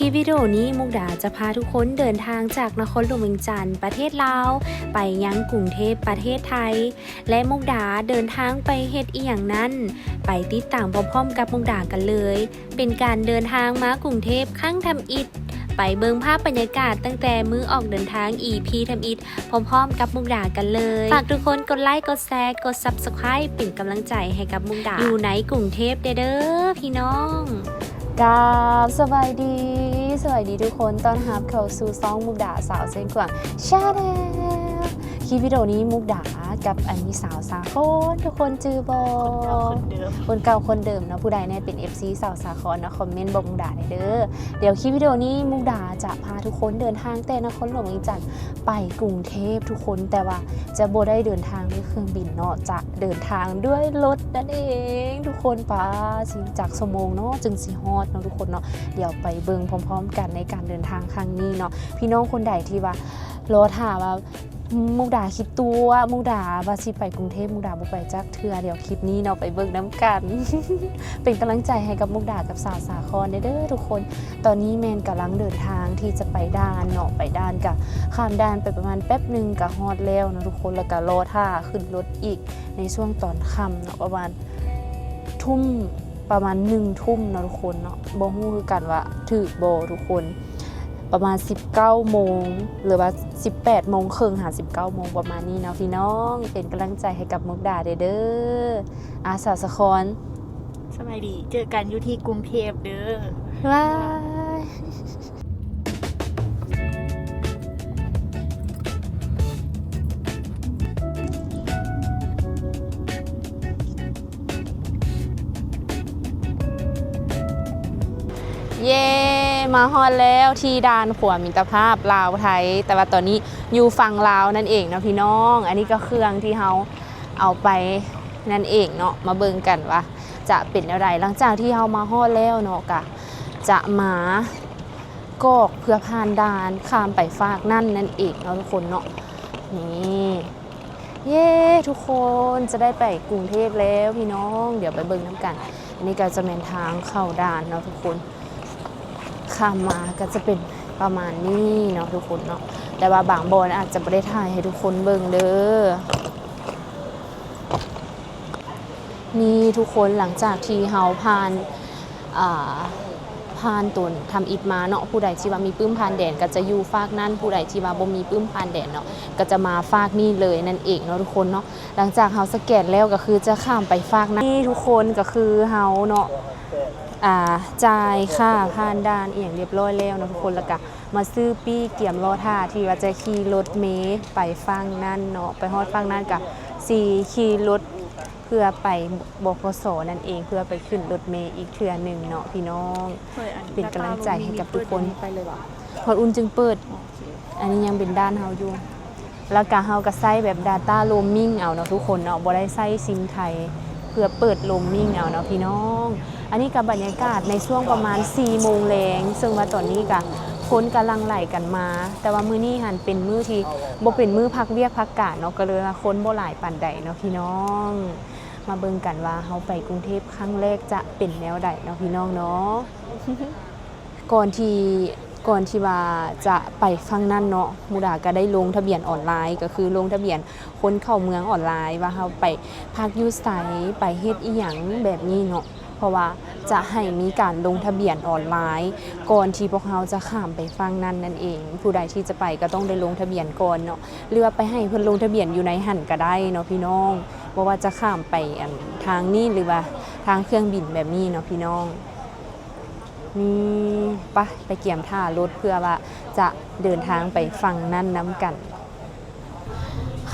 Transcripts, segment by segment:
ลิปวิดีโอนี้มุกดาจะพาทุกคนเดินทางจากนครหลวงเวียงจันทร์ประเทศลาวไปยังกรุงเทพประเทศไทยและมุกดาเดินทางไปเฮ็ดอีหยังนั้นไปติดตามพร้อมๆกับมุกดากันเลยเป็นการเดินทางมากรุงเทพครั้งทำอิฐไปเบิ่งภาพบรรยากาศตั้งแต่มื้อออกเดินทาง EP ทำอิฐพร้อมๆกับมุกดากันเลยฝากทุกคนกดไลค์กดแชร์กด Subscribe เป็นกำลังใจให้กับมุกดาอยู่ในกรุงเทพเด้อพี่น้องกราบสวัสดีทุกคนต้อนรับเข้าสู่ซ่องมุกดาสาวเส้นกว่างชาแนลคลิปวิดีโอนี้มุกดากับอันนี้สาวสาครทุกคนจือบอคนเก่าคนเดิมเนาะผู้ใดเนี่ยเป็น FC สาวสาครนะคอมเมนต์บอกมุกดาได้เด้อเดี๋ยวคลิปวิดีโอนี้มุกดาจะพาทุกคนเดินทางแต่นครหลวงเวียงจันทร์ไปกรุงเทพทุกคนแต่ว่าจะบ่ได้เดินทางด้วยเครื่องบินเนาะจะเดินทางด้วยรถนั่นเองทุกคนป้าสิจากชั่วโมงเนาะจึงสิฮอดเนาะทุกคนเนาะเดี๋ยวไปเบิ่งพร้อมๆกันในการเดินทางครั้งนี้เนาะพี่น้องคนใดที่ว่ารอถามว่ามุกดาคิดตัวมุกดาว่าสิไปกรุงเทพมุกดาบ่ไปจักเทื่อเดี๋ยวคลิปนี้เนาะไปเบิ่งน้ำกัน เป็นกำลังใจให้กับมุกดากับสาวสาครเด้อทุกคนตอนนี้แมนกำลังเดินทางที่จะไปด่านเนาะไปด่านกับข้ามด่านไปประมาณแป๊บนึงก็ฮอดแล้วนะทุกคนแล้วก็รอท่าขึ้นรถอีกในช่วงตอนค่ำเนาะประมาณ1 ทุ่มเนาะทุกคนเนาะบ่ฮู้คือกันว่าถูกบ่ทุกคนประมาณ19 โมงหรือว่า18 โมงครึ่งหา19 โมงประมาณนี้เนาะพี่น้องเป็นกำลังใจให้กับมุกดาเด้ออาสาสะครสบายดีเจอกันอยู่ที่กรุงเทพเด้อว้ายเย้มาฮอดแล้วที่ด่านขวามิตรภาพลาวไทยแต่ว่าตอนนี้อยู่ฝั่งลาวนั่นเองเนาะพี่น้องอันนี้ก็เครื่องที่เขาเอาไปนั่นเองเนาะมาเบิ่งกันว่าจะเป็นอะไรหลังจากที่เขามาฮอดแล้วเนาะกะจะมากอกเพื่อผ่านด่านข้ามไปฝากนั่นเองเนาะทุกคนเนาะนี่เย้ทุกคนจะได้ไปกรุงเทพแล้วพี่น้องเดี๋ยวไปเบิ่งน้ำกันอันนี้ก็จะเป็นทางเข้าด่านเนาะทุกคนข้ามมาก็จะเป็นประมาณนี้เนาะทุกคนเนาะแต่ว่าบางบอนอาจจะไม่ได้ถ่ายให้ทุกคนเบิ่งเด้อนี่ทุกคนหลังจากที่เฮาผ่านตุนทำอิฐมาเนาะผู้ใดที่ว่ามีปื้มผ่านแดนก็จะอยู่ฝากนั่นผู้ใดที่ว่าบ่มีปื้มผ่านแดนเนาะก็จะมาฝากนี่เลยนั่นเองเนาะทุกคนเนาะหลังจากเฮาสแกนแล้วก็คือจะข้ามไปฝากนั่นนี่ทุกคนก็คือเฮาเนาะจ่ายค่าผ่านด่านเอียงเรียบร้อยแล้วนะทุกคนแล้วก็มาซื้อปี้เกี่ยมรอท่าที่ว่าจะขี่รถเมล์ไปฟังนั่นเนาะไปฮอดฟังนั่นกับขี่รถเพื่อไปบขสนั่นเองเพื่อไปขึ้นรถเมล์อีกเทื่อหนึ่งเนาะพี่น้องเป็นกำลังใจให้กับทุกคนไปเลยว่ะฮอดอุ่นจึงเปิดอันนี้ยังเป็นด้านเฮาอยู่แล้วก็เฮาก็ใช้แบบ Data Roaming เอาเนาะทุกคนเนาะบ่ได้ใช้ซิมไทยเพื่อเปิด Roaming เอาเนาะพี่น้องอันนี้กับบรรยากาศในช่วงประมาณ4 โมงแรงซึ่งว่าตอนนี้ก็คนกำลังไหลกันมาแต่ว่ามื้อนี้หันเป็นมื้อที่บ่เป็นมื้อพักเวียกพักกะเนาะก็เลยว่าคนบ่หลายปานใดเนาะพี่น้องมาเบิ่งกันว่าเฮาไปกรุงเทพครั้งแรกจะเป็นแนวใดเนาะพี่น้องเนาะ ก่อนที่ว่าจะไปฟังนั่นเนาะมุดาก็ได้ลงทะเบียนออนไลน์ก็คือลงทะเบียนคนเข้าเมืองออนไลน์ว่าเฮาไปพักอยู่ไสไปเฮ็ดอีหยังแบบนี้เนาะเพราะว่าจะให้มีการลงทะเบียนออนไลน์ก่อนที่พวกเราจะข้ามไปฟังนั่นเองผู้ใดที่จะไปก็ต้องได้ลงทะเบียนก่อนเนาะหรือว่าไปให้เพิ่นลงทะเบียนอยู่ในหันก็ได้เนาะพี่น้องบ่ว่าจะข้ามไปทางนี้หรือว่าทางเครื่องบินแบบนี้เนาะพี่น้องนี่ไปเกี่ยมท่ารถเพื่อว่าจะเดินทางไปฟังนั่นน้ำกัน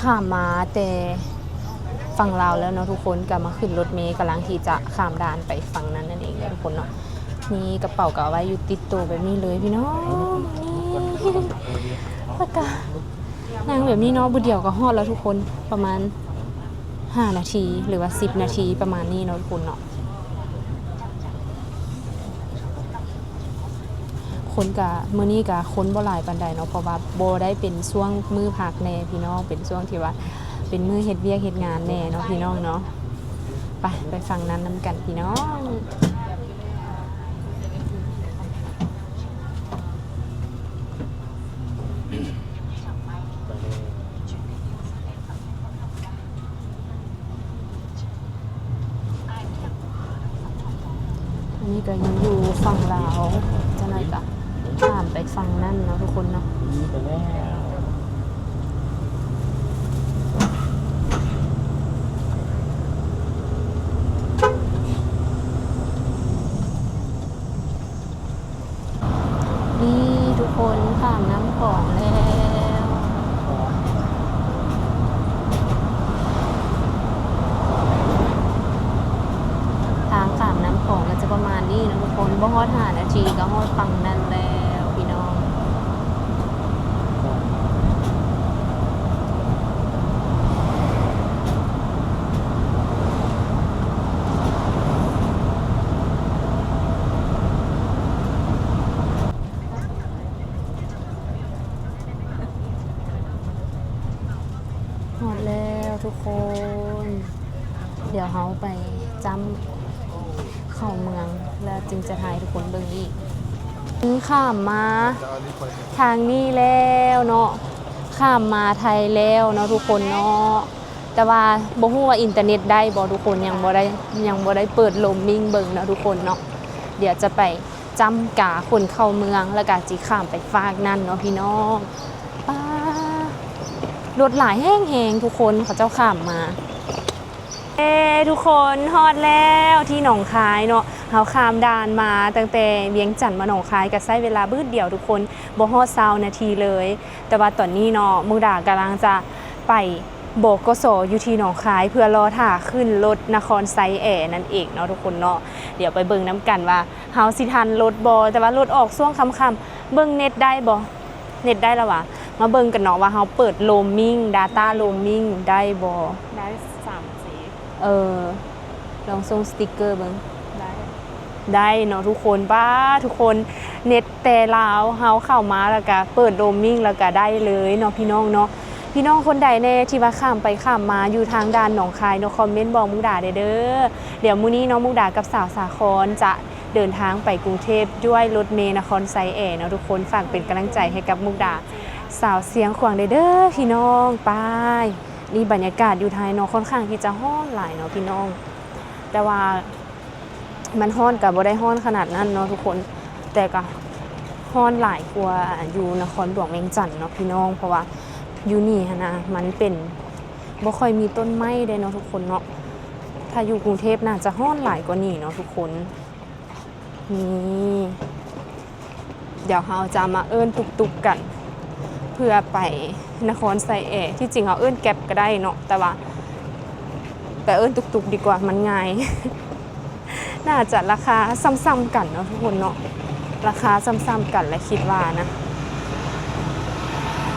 ข้ามมาแต่ฟังลาวแล้วเนาะทุกคนก็มาขึ้นรถเมล์กำลังที่จะข้ามด่านไปฟังนั้นนั่นเองทุกคนเนาะนี่กระเป๋าก็เอาไว้อยู่ติดตัวแบบนี้เลยพี่น้องนี่แล้วก็นั่งแบบนี้เนาะบุเดียวก็ฮอดแล้วทุกคนประมาณ5 นาทีหรือว่า10 นาทีประมาณนี้เนาะทุกคนเนาะคนกับมื้อนี้กับคนบ่หลายปานใดเนาะเพราะว่าบ่ได้เป็นช่วงมื้อพักแน่พี่น้องเป็นช่วงที่ว่าเป็นมื้อเฮ็ดเวียกเฮ็ดงานแน่เนาะพี่น้องเนาะไปฟังนั้นนำกันพี่น้อง นี้ก็ยังอยู่ฝั่งลาวจะหน่อยก็ข้ามไปฝั่งนั่นเนาะทุกคนเนาะ ไปแล้ว นี่ทุกคนข้ามน้ำก่อนแล้วทางข้ามน้ำของก็จะประมาณนี้นะทุกคนบ่ฮอด5 นาทีก็ฮอดฝั่งนั้นแล้วพี่น้องหมดแล้วทุกคน เดี๋ยวเขาไปจำเข้าเมืองแล้วจึงจะถ่ายทุกคนเบิ่งอีกข้ามมาทางนี้แล้วเนาะข้ามมาไทยแล้วเนาะทุกคนเนาะแต่ว่าบ่ฮู้ว่าอินเทอร์เน็ตได้บ่ทุกคนยังบ่ได้เปิดโรมมิ่งเบิ่งเนาะทุกคนเนาะเดี๋ยวจะไปจำกาคนเข้าเมืองแล้วก็สิข้ามไปฝากนั่นเนาะพี่น้องป้ารถหลายแห้งๆทุกคนเขาเจ้าข้ามมาทุกคนฮอดแล้วที่หนองคายเนาะเฮาข้ามด่านมาตั้งแต่เวียงจันทน์มาหนองคายก็ใช้เวลาบืดเดียวทุกคนบ่ฮอด20 นาทีเลยแต่ว่าตอนนี้เนาะมุกดากำลังจะไปบกสอยู่ที่หนองคายเพื่อรอท่าขึ้นรถนครไซแอร์นั่นเองเนาะทุกคนเนาะเดี๋ยวไปเบิ่งน้ำกันว่าเฮาสิทันรถบ่แต่ว่ารถออกช่วงค่ำๆเบิ่งเน็ตได้บ่เน็ตได้แล้ววะมาเบิ่งกันเนาะว่าเฮาเปิดโรมมิ่ง Data Roaming ได้บ่ ได้3 สี ลองส่งสติกเกอร์เบิ่ง ได้ ได้เนาะทุกคนป้าทุกคนเน็ตแต่ลาวเฮาเข้ามาแล้วก็เปิดโรมมิ่งแล้วก็ได้เลยเนาะพี่น้องเนาะพี่น้องคนใดแน่ที่ว่าข้ามไปข้ามมาอยู่ทางด้านหนองคายเนาะคอมเมนต์บอกมุกดาเด้อเดี๋ยวมื้อนี้น้องมุกดากับสาวสาครจะเดินทางไปกรุงเทพด้วยรถเมล์นครไซแอร์เนาะทุกคนฝากเป็นกำลังใจให้กับมุกดาสาวเสียงขวางเด้อพี่น้องไปนี่บรรยากาศอยู่ไทยเนาะค่อนข้างที่จะร้อนหลายเนาะพี่น้องแต่ว่ามันร้อนกับบ่ได้ร้อนขนาดนั้นเนาะทุกคนแต่ก็ร้อนหลายกว่าอยู่นครหลวงเวียงจันทน์เนาะพี่น้องเพราะว่าอยู่นี่นะมันเป็นบ่ค่อยมีต้นไม้ได้เนาะทุกคนเนาะถ้าอยู่กรุงเทพน่าจะร้อนหลายกว่านี้เนาะทุกคนนี่เดี๋ยวเราจะมาเอิ้นตุกๆกันเพื่อไปนครไซแอร์ที่จริงเราเอิ้นแก๊ปก็ได้เนาะแต่ว่าไปเอิ้นตุกๆดีกว่ามันง่าย น่าจะราคาซ้ำๆกันเนาะทุกคนเนาะราคาซ้ำๆกันและคิดว่านะ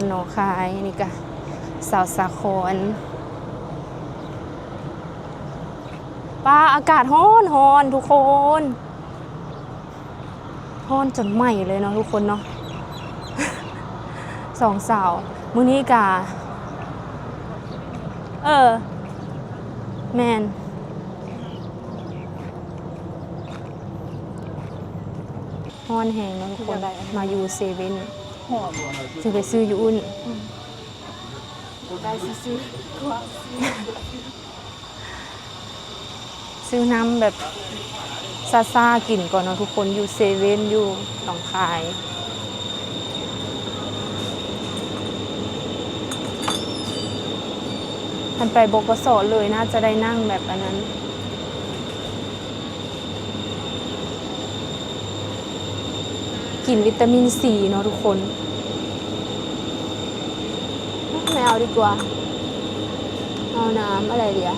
หนองคายนี่ก็สาวสาครป้าอากาศร้อนทุกคนร้อนจนไหม้เลยเนาะทุกคนเนาะ สองสาวมื้อนี้กะแมนฮ้อนแหงเนาะทุกคนมาอยู่เซเว่น หอม จะไปซื้ออยู่อุ่น ได้ซื้อๆว่า ซื้อน้ำแบบซาๆกินก่อนเนาะทุกคนอยู่เซเว่นอยู่หนองคายมันไปบกสเลยน่าจะได้นั่งแบบอันนั้นกินวิตามินซีเนาะทุกคนไม่เอาดีกว่าเอาน้ำอะไรดีอะ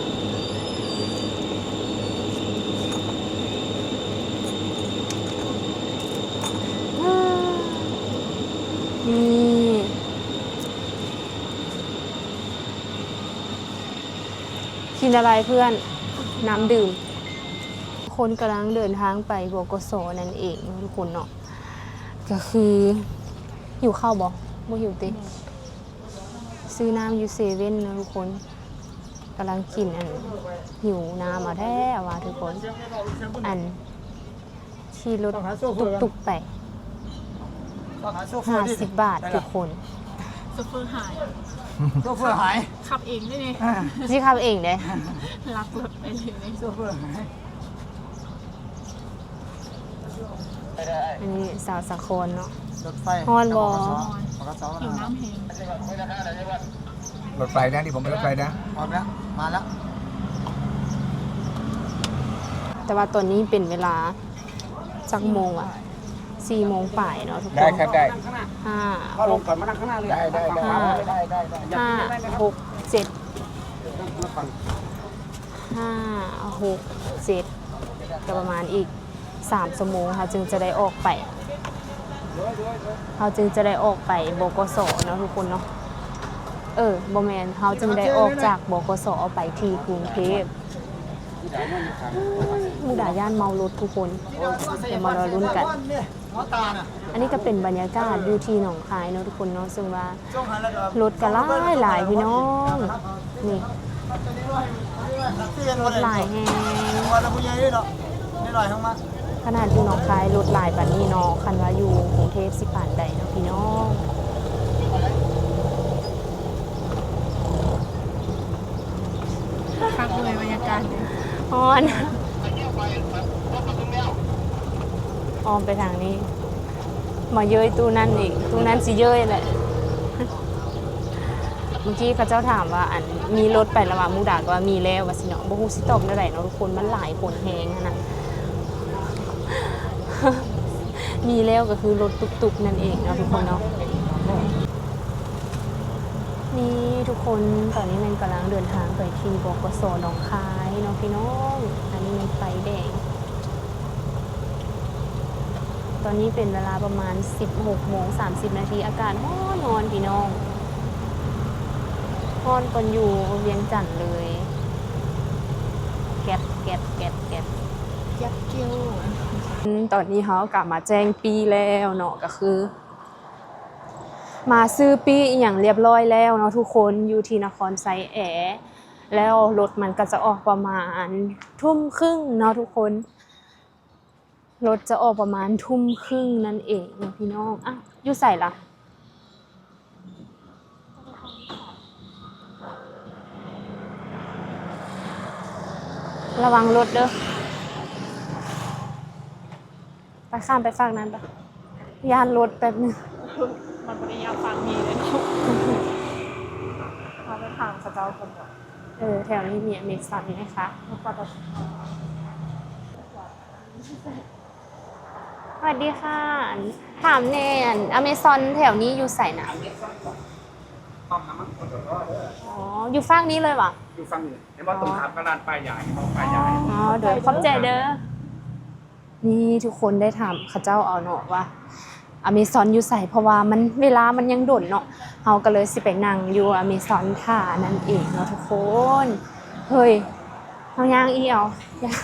นี่กินอะไรเพื่อนน้ำดื่มคนกำลังเดินทางไปบกสนั่นเองทุกคนเนาะก็คือหิวข้าวบ่บ่หิวติซื้อน้ำอยู่เซเว่นนะทุกคนกำลังกินอันหิวน้ำมาแท้ว่าทุกคนอันที่รถตุกๆไป50 บาททุกคน โซเฟอร์หาย โซเฟอร์หาย ขับเองได้ไง ที่ขับเองเด้ รับรถไปเลย โซเฟอร์หาย อันนี้สาวสะโคนเนาะ รถไฟ ฮอนบ่ ปกส หิวน้ำแห้ง รถไฟนะที่ผมเป็นรถไฟนะ ออกแล้วมาแล้ว แต่ว่าตอนนี้เป็นเวลาจักโมงอ่ะ4 โมงป่ายเนาะทุกคน ได้ครับได้ ห้า เข้าลงก่อนมานั่งข้างหน้าเลย ได้ได้ได้ ห้า ได้ หกเจ็ด รถก่อน 5 6 7ก็ประมาณอีก3 ชั่วโมงค่ะจึงจะได้ออกไปเขาจึงจะได้ออกไปบกสเนาะทุกคนเนาะบ่แมนเขาจึงได้ออกจากบกสไปที่กรุงเทพมุกดาย่านเมารถทุกคนเดี๋ยวมารอลุ้นกัน หัวตาน่ะ อันนี้ก็เป็นบรรยากาศอยู่ที่หนองคายเนาะทุกคนเนาะซึ่งว่า ช่วงหันแล้วก็ รถก็หลายพี่น้องนี่รถหลายแฮง วันละผู้ใหญ่ด้วยเนาะไม่ลอยทั้งมา ขนาดอยู่หนองคายรถหลายบัดนี้เนาะคันว่าอยู่กรุงเทพสิปานใดเนาะพี่น้อง คักเลยบรรยากาศเนี่ย ออนออมไปทางนี้ มาเย้ยตู้นั่นอีกตู้นั่นสิเย้ยแหละ เมื่อกี้เขาเจ้าถามว่าอันมีรถไประหว่างมุกดาก็ว่ามีแล้วว่าสิเนาะบ่ฮู้สิตอบได้ไดเนาะทุกคนมันหลายคนแฮงอะนะ มีแล้วก็คือรถตุกๆนั่นเองเนาะทุกคนเนาะนี่ทุกคนตอนนี้มันกำลังเดินทางไปที่บกสหนองคายเนาะพี่น้องอันนี้มันไฟแดงตอนนี้เป็นเวลาประมาณ 16:30 นาทีอากาศร้อนๆพี่น้องร้อนกันอยู่เวียงจันทน์เลยแก๊สแก๊สแก๊สแก๊ส ยักษ์เกี้ยว ตอนนี้เขากลับมาแจ้งปีแล้วเนาะก็คือ มาซื้อปีอหย่างเรียบร้อยแล้วเนาะทุกคนอยู่ที่นครไซแอร์แล้วรถมันก็จะออกประมาณ 20:30เนาะทุกคนรถจะออกประมาณ 20:30นั่นเองเนาะพี่น้องอ่ะอยู่ใส่ละระวังรถเด้อไปข้ามไปฝั่งนั้นปะยานรถแป๊บนึง มันไม่ได้ยากฟังมีเลยเนาะเราไปถามเขาเจ้าคนก่อน แถวนี้มีอเมซอนไหมคะสวัสดีค่ะ ถามแน่อเมซอนแถวนี้อยู่ใส่นะอ๋อ อยู่ฝั่งนี้เลยวะ อยู่ฟังอยู่เห็นว่าตรงข้ามก็ร้านป้ายใหญ่ป้ายใหญ่ อ๋อ เดี๋ยวขอบใจเด้อ นี่ทุกคนได้ถามเขาเจ้าเอาเนาะว่าอเมซอนอยู่ใส่เพราะว่ามันเวลามันยังด่นเนาะเฮาก็เลยสิไปนั่งอยู่อเมซอนท่านั่นเองเนาะทุกคน เฮ้ยเฮาย่างอีเอาย่าง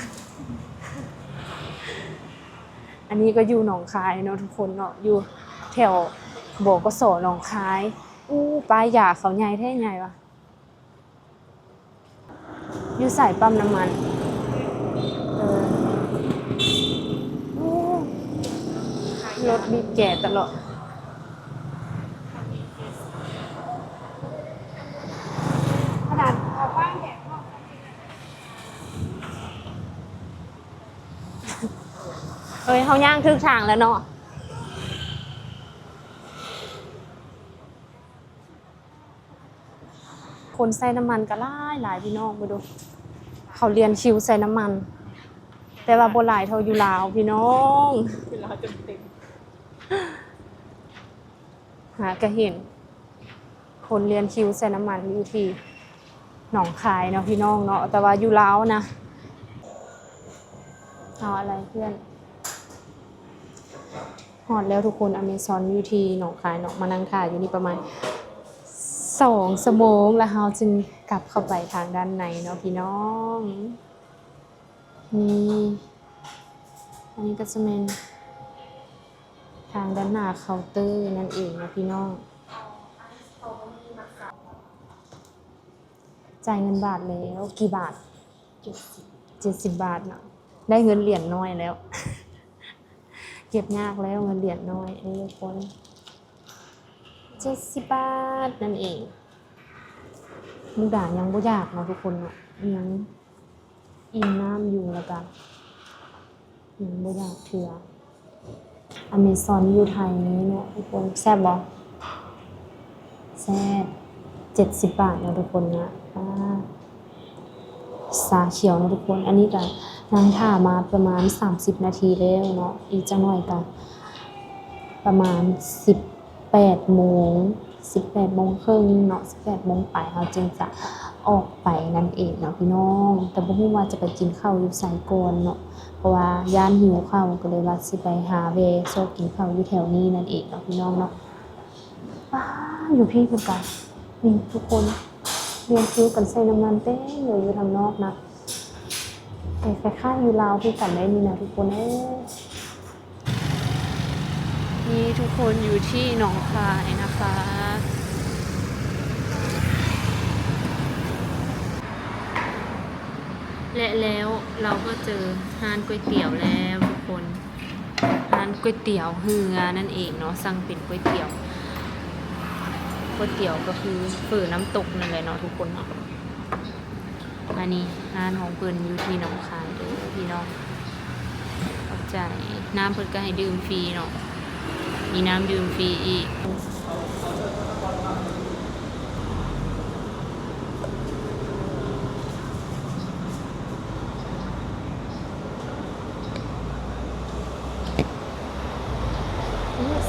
อันนี้ก็อยู่หนองคายเนาะทุกคนเนาะอยู่แถวบกสหนองคายอู้ป้ายยาเขาใหญ่แท้ใหญ่วะอยู่ใส่ปั๊มน้ำมันอู้รถบีบแก่ตลอดขนาดออกบ้านแดดเฮ้ยเขาย่างครึ่งทางแล้วเนาะคนใส่น้ำมันก็หลายพี่น้องไปดูเขาเรียนคิวใส่น้ำมัน แต่ว่าโบหลายเท่าอยู่ลาวพี่น้อง เวลาจนเต็ม หากระเห็น คนเรียนคิวใส่น้ำมันอยู่ที่หนองคายเนาะพี่น้องเนาะแต่ว่าอยู่ลาวนะเอาอะไรเพื่อนหอดแล้วทุกคนอเมซอนอยู่ที่หนองคายเนาะมานั่งถ่ายอยู่นี่ประมาณ2 ชั่วโมงแล้วเราจึงกลับเข้าไปทางด้านในเนาะพี่น้องนี่อันนี้ก็จะเป็นทางด้านหน้าเคาน์เตอร์นั่นเองนะพี่น้องจ่ายเงินบาทแล้วกี่บาท70 บาทเนาะได้เงินเหรียญน้อยแล้ว เก็บยากแล้วเงินเหรียญน้อยนี่ทุกคน70 บาทนั่นเองมุกดายังบ่อยากเนาะทุกคนเนาะยังอิ่มน้ำอยู่แล้วกันยังบ่อยากเถื่อ อเมซอนอยู่ไทยนี้เนาะทุกคนแซ่บบ่แซ่บ70 บาทเนาะทุกคนนะสาเขียวเนาะทุกคน อันนี้ก็นางท่ามาประมาณ30 นาทีแล้วเนาะอีกจังหน่อยก็ประมาณ18 โมง18 โมงครึ่งเนาะ18 โมงไปเราจึงจะออกไปนั่นเองเนาะพี่น้องแต่บ่ฮู้ว่าจะไปกินข้าวอยู่ไสก่อนเนาะเพราะว่าย่านหิวข้าวก็เลยว่าสิไปหาเวซอกกินข้าวอยู่แถวนี้นั่นเองเนาะพี่น้องเนาะว้าอยู่พี่เพิ่นก็นี่ทุกคนเรียนคิวกันใส่น้ำมันเต้อยู่ทางนอกนะแต่คล้ายๆอยู่ลาวคือกันได้นี่นะทุกคนนี่ทุกคนอยู่ที่หนองคายนะคะและแล้วเราก็เจอร้านก๋วยเตี๋ยวแล้วทุกคนร้านก๋วยเตี๋ยวเฮือนั่นเองเนาะสั่งเป็นก๋วยเตี๋ยวก็คือฝือน้ำตกนั่นแหละเนาะทุกคนเนาะอันนี้ร้านของเพิ่นอยู่ที่หนองคายเด้อพี่น้องเข้าใจน้ำเพิ่นก็ให้ดื่มฟรีเนาะมีน้ำดื่มฟรีอีก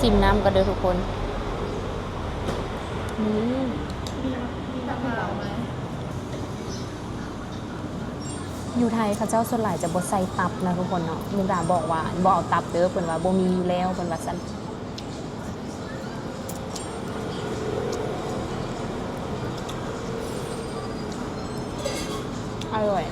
ซิมน้ำกันเด้อทุกคนอยู่ไทยเขาเจ้าส่วนหลายจะบ่ใส่ตับนะทุกคนเนาะมุกดาบอกว่าบ่เอาตับเด้อเพิ่นว่าบ่มีอยู่แล้วเพิ่นว่าซั่นอร่อย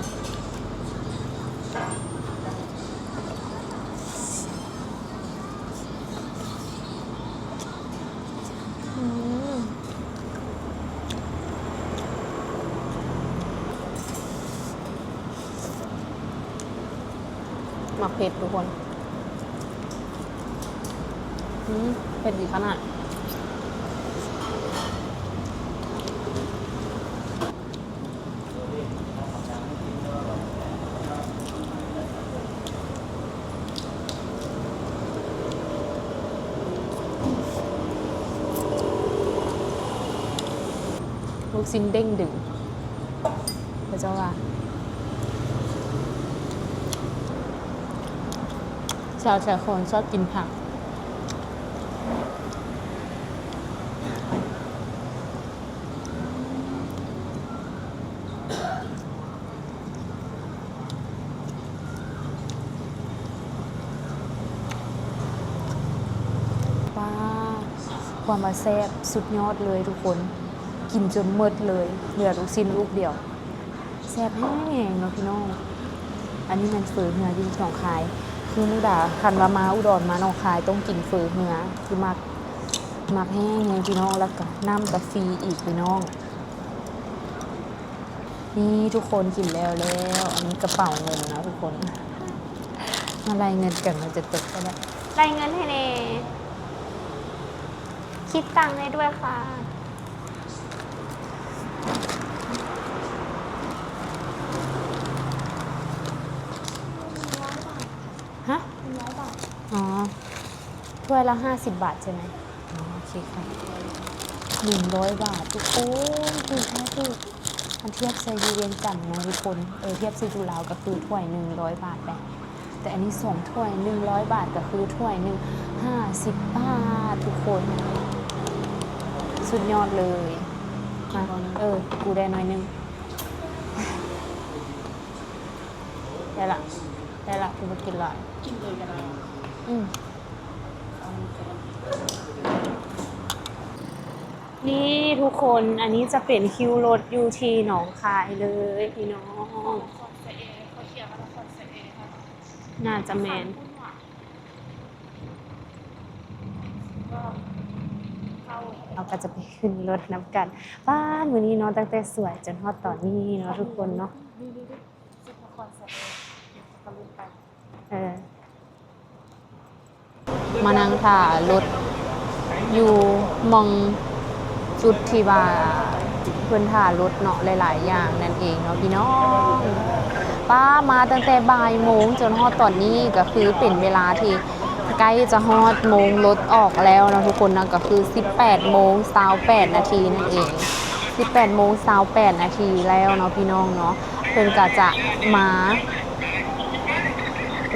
หมักเผ็ดทุกคนเผ็ดดีขนาดลูกชิ้นเด้งดึงพระเจ้าว่าชาวชายคนชอบกินผักว้าความมาแซ่บสุดยอดเลยทุกคนกินจนหมดเลยเหลือลูกชิ้นลูกเดียวแซ่บแห้งเนาะพี่น้องอันนี้มันเฟือเนื้อที่หนองคายคือมุกดาคันว่ามาอุดรมาหนองคายต้องกินเฟือเนื้อคือมักแห้งพี่น้องแล้วก็น้ำกาแฟอีกพี่น้องนี่ทุกคนกินแล้วอันนี้กระเป๋าเงินนะทุกคนมาไล่เงินกันมันจะตกก็ได้ไล่เงินให้เน่คิดตังค์ได้ด้วยค่ะฮะอ๋อถ้วยละ50 บาทใช่ไหมอ๋อโอเคค่ะ100 บาททุกคนคือแค่คืออันเทียบใส่ยูเวียงจันทน์นะทุกคนเทียบใส่จุฬาก็คือถ้วย100 บาทไปแต่อันนี้2ถ้วย100 บาทก็คือถ้วยหนึ่ง50 บาททุกคนสุดยอดเลยมากูได้น้อยนึงได้ละกูมากินเลยกันแล้วนี่ทุกคนอันนี้จะเป็นคิวรถอยู่ที่หนองคายเลยพี่น้องน่าจะแมนเราก็จะไปขึ้นรถนับกันบ้านมื้อนี้เนาะตั้งแต่สวยจนฮอดตอนนี้เนาะทุกคนเนาะมานั่งถ่ารถอยู่มองจุดที่ว่าเพิ่นถ่ารถเนาะหลายๆอย่างนั่นเองเนาะพี่น้องป้ามาตั้งแต่บ่ายโมงจนฮอดตอนนี้ก็คือเป็นเวลาที่ ใกล้จะฮอดโมงรถออกแล้วนะทุกคนนะก็คือ 18 โมง28 นาทีนั่นเอง 18 โมง28 นาทีแล้วเนาะพี่น้องเนาะเพิ่นก็จะมา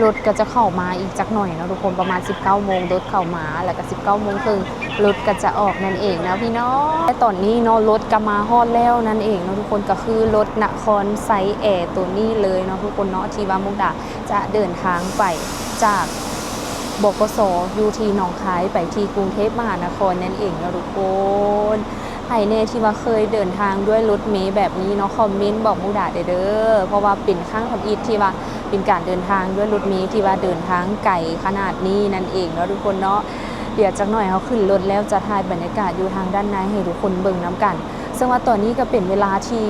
รถก็จะเข้ามาอีกจักหน่อยเนาะทุกคนประมาณ 19 โมงรถเข้ามาแล้วก็ 19 โมงครึ่งรถก็จะออกนั่นเองนะพี่น้องและตอนนี้เนาะรถก็มาฮอดแล้วนั่นเองเนาะทุกคนก็คือรถนครไซแอร์ตัวนี้เลยเนาะทุกคนเนาะที่ว่ามุกดาจะเดินทางไปจากบกสอยู่ที่หนองคายไปที่กรุงเทพมหานครนั่นเองเนาะทุกคนใครแน่ที่ว่าเคยเดินทางด้วยรถเมล์แบบนี้เนาะคอมเมนต์บอกมุกดาเด้อเพราะว่าเป็นข้างทำอิฐที่ว่าเป็นการเดินทางด้วยรถเมล์ที่ว่าเดินทางไกลขนาดนี้นั่นเองเนาะทุกคนเนาะเดี๋ยวจักหน่อยเขาขึ้นรถแล้วจะถ่ายบรรยากาศอยู่ทางด้านในให้ทุกคนเบิ่งน้ำกันซึ่งว่าตอนนี้ก็เป็นเวลาที่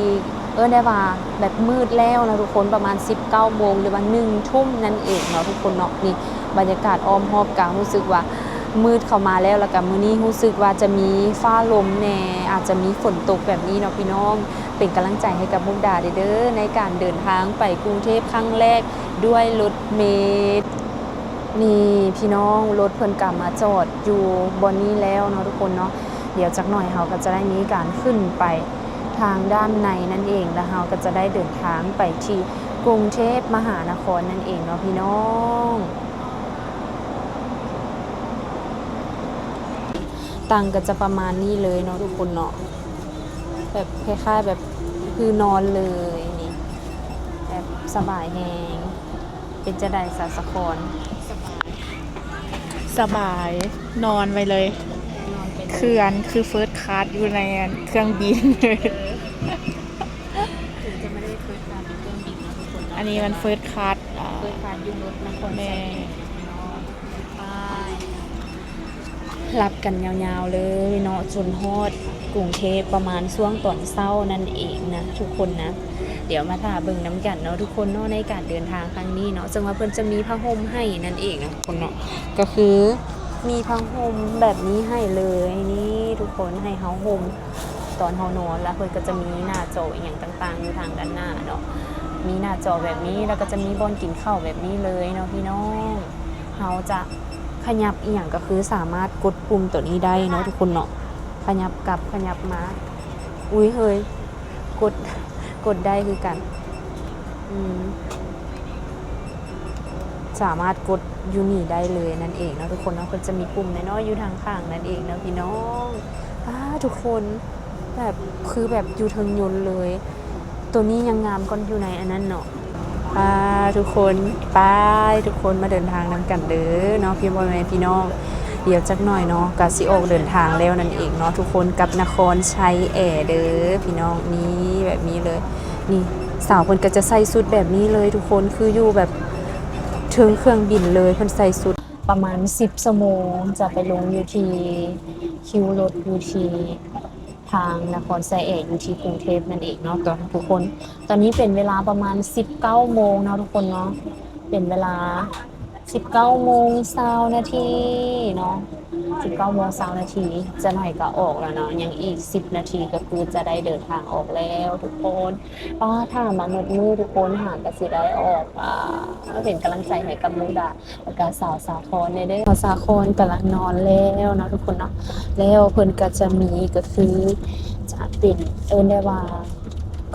ได้ว่าแบบมืดแล้วนะทุกคนประมาณ 19 โมงหรือว่า1 ทุ่มนั่นเองเนาะทุกคนเนาะนี่บรรยากาศอ้อมรอบกลางรู้สึกว่ามืดเข้ามาแล้วก็มื้อนี้รู้สึกว่าจะมีฟ้าลมแน่อาจจะมีฝนตกแบบนี้เนาะพี่น้องเป็นกำลังใจให้กับมุกดาเด้อในการเดินทางไปกรุงเทพครั้งแรกด้วยรถเมล์นี่พี่น้องรถเพิ่นกลับมาจอดอยู่บนนี้แล้วเนาะทุกคนเนาะเดี๋ยวจักหน่อยเราก็จะได้มีการขึ้นไปทางด้านในนั่นเองแล้วเราก็จะได้เดินทางไปที่กรุงเทพมหานครนั่นเองเนาะพี่น้องตังก็จะประมาณนี้เลยเนาะทุกคนเนาะแบบคล้ายๆแบบคือนอนเลยนี่แบบสบายแฮงเป็นจะได้สะคร สบายนอนไปเลย นอนเป็น เครื่องคือเฟิร์สคลาสอยู่ในเครื่องบินเลย ถึงจะไม่ได้เฟิร์สคลาสเป็นเครื่องบินนะทุกคน อันนี้มันเฟิร์สคลาส เฟิร์สคลาสอยู่รถนครไซแอร์รับกันยาวๆเลยเนาะจนฮอดกรุงเทพประมาณช่วงตอนเช้านั่นเองนะทุกคนนะเดี๋ยวมาถ่าเบิ่งน้ำกันเนาะทุกคนเนาะในการเดินทางครั้งนี้เนาะซึ่งว่าเพิ่นจะมีผ้าห่มให้นั่นเองนะทุกคนเนาะก็คือมีผ้าห่มแบบนี้ให้เลยนี่ทุกคนให้เฮาห่มตอนเฮานอนแล้วเพิ่นก็จะมีหน้าจออหย่างต่างๆอยู่ทางด้านหน้าเนาะมีหน้าจอแบบนี้แล้วก็จะมีบอนกินข้าวแบบนี้เลยเนาะพี่น้องเฮาจะขยับอีหยังก็คือสามารถกดปุ่มตัวนี้ได้เนาะทุกคนเนาะขยับกลับขยับมาอุ้ยเฮ้ยกดได้คือกันสามารถกดยูนี่ได้เลยนั่นเองเนาะทุกคนเนาะก็จะมีปุ่มน้อยๆอยู่ทางข้างนั่นเองเนาะพี่น้องทุกคนแบบคือแบบอยู่เทิงยนต์เลยตัวนี้ยังงามก่อนอยู่ในอันนั้นเนาะทุกคนไปทุกคนมาเดินทางนำกันเด้อเนาะพี่บอยแม่พี่น้องเดี๋ยวจักหน่อยเนาะกาซิโอเดินทางแล้วนั่นเองเนาะทุกคนกับนครชัยแอร์เด้อพี่น้องนี่แบบนี้เลยนี่สาวคนก็จะใส่ชุดแบบนี้เลยทุกคนคืออยู่แบบถึงเครื่องบินเลยเพิ่นใส่ชุดประมาณ10 ชั่วโมงจะไปลงอยู่ที่คิวรถอยู่ที่ทางนครไซแอร์อยู่ที่กรุงเทพนั่นเองเนาะทุกคนตอนนี้เป็นเวลาประมาณ19 โมงเนาะทุกคนเนาะเป็นเวลา19 โมง20 นาทีเนาะ19 โมง20 นาทีจะหน่อยก็ออกแล้วเนาะยังอีก10 นาทีก็คือจะได้เดินทางออกแล้วทุกคนถ้ามาหมดมือทุกคนหากก็สิได้ออกเป็นกำลังใจให้กับมุกดาแล้วก็สาวสาครเด้อสาวครกำลังนอนแล้วเนาะทุกคนเนาะแล้วเพิ่นก็จะมีก็คือจะเป็นได้ว่า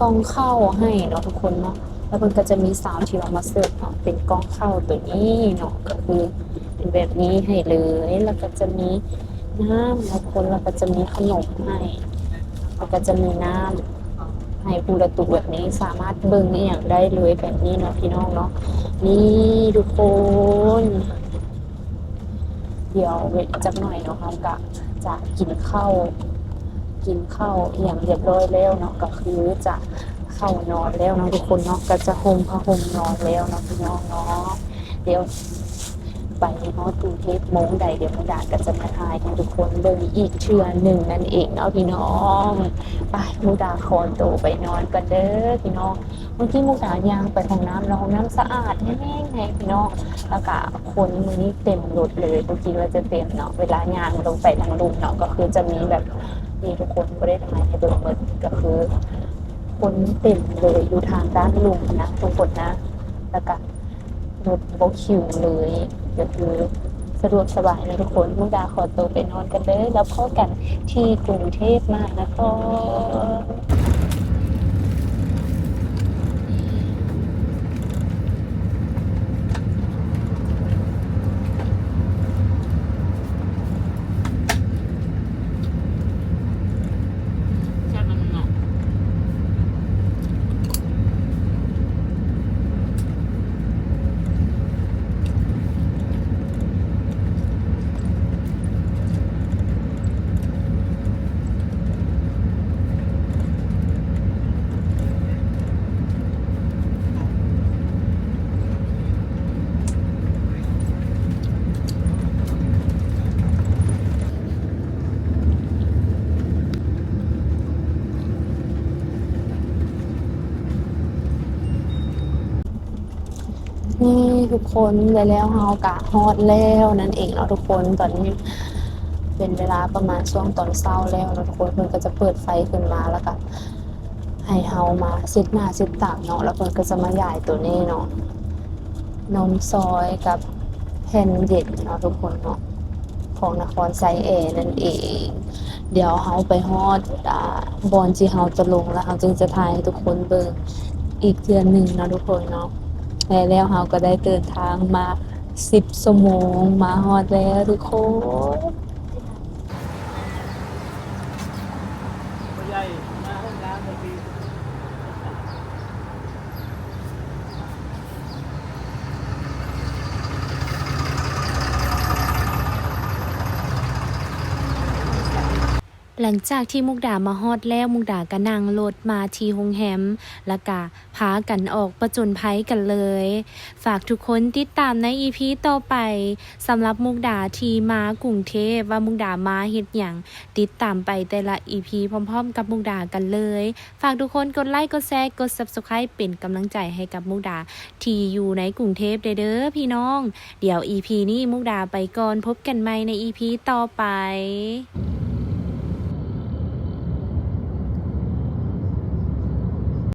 กล่องข้าวให้เนาะทุกคนเนาะแล้วมันก็จะมีสาวที่เรามาเสิร์ฟเนาะเป็นกล่องข้าวตัวนี้เนาะก็คือเป็นแบบนี้ให้เลยแล้วก็จะมีน้ำทุกคนแล้วก็จะมีขนมให้แล้วก็จะมีน้ำให้ผู้ละตุกแบบนี้สามารถเบิ่งอหย่างได้เลยแบบนี้เนาะพี่น้องเนาะนี่ทุกคนเดี๋ยวเวทจักหน่อยเนาะครับก็จะกินข้าวอย่างเรียบร้อยแล้วเนาะก็คือจะเข้านอนแล้วเนาะทุกคนเนาะก็จะห่มผ้าห่มนอนแล้วเนาะพี่น้องเนาะเดี๋ยวไปเนาะกรุงเทพโมงใดเดี๋ยวมุกดาก็จะมาทายให้ทุกคนเบิ่งอีกเทื่อหนึ่งนั่นเองเนาะพี่น้องไปมุกดาขอตัวไปนอนกันเด้อพี่น้องเมื่อกี้มุกดาย่างไปห้องน้ำแล้วห้องน้ำสะอาดแห้งๆพี่น้องแล้วก็คนมื้อนี้เต็มรถเลยเมื่อกี้ว่าจะเต็มเนาะเวลาย่างลงไปทางลุมเนาะก็คือจะมีแบบนี่ทุกคนก็ได้ทายให้เบิ่งหมดก็คือคนเต็มเลยอยู่ทางด้านลุมนะทุกคนนะแล้วก็รถโบคิวเลยก็คือ สะดวกสบายนะทุกคนมุกดาขอตัวไปนอนกันเลยแล้วพบกันที่กรุงเทพมหานคร ใช่มันเนาะ นี่ทุกคนแล้วเฮากะฮอดแล้วนั่นเองเนาะทุกคนตอนนี้เป็นเวลาประมาณช่วงตอนเช้าแล้วเนาะทุกคนเพิ่นก็จะเปิดไฟขึ้นมาแล้วก็ให้เฮามาเช็ดหน้าเช็ดตาเนาะแล้วเพิ่นก็จะมาย้ายตัวนี้เนาะนมซอยกับแผ่นเย็นเนาะทุกคนเนาะของนครไซแอร์นั่นเอง เดี๋ยวเฮาไปฮอดบอนที่เฮาจะลงแล้วเฮาจึงจะถ่ายให้ทุกคนเบิ่งอีกเทื่อหนึงเนาะทุกคนเนาะ แล้วเราก็ได้เดินทางมา10 ชั่วโมงมาฮอดแล้วทุกคน ผู้ใหญ่มาห้องน้ำพอดี หลังจากที่มุกดามาฮอดแล้วมุกดาก็นั่งรถมาที่โรงแรมแล้วก็พากันออกประจนภัยกันเลย ฝากทุกคนติดตามใน EP ต่อไปสำหรับมุกดาที่มากรุงเทพว่ามุกดามาเฮ็ดหยังติดตามไปแต่ละ EP พร้อมๆกับมุกดากันเลย ฝากทุกคนกดไลค์กดแชร์กด Subscribe เป็นกำลังใจให้กับมุกดาที่อยู่ในกรุงเทพเด้อพี่น้อง เดี๋ยว EP นี้มุกดาไปก่อนพบกันใหม่ใน EP ต่อไป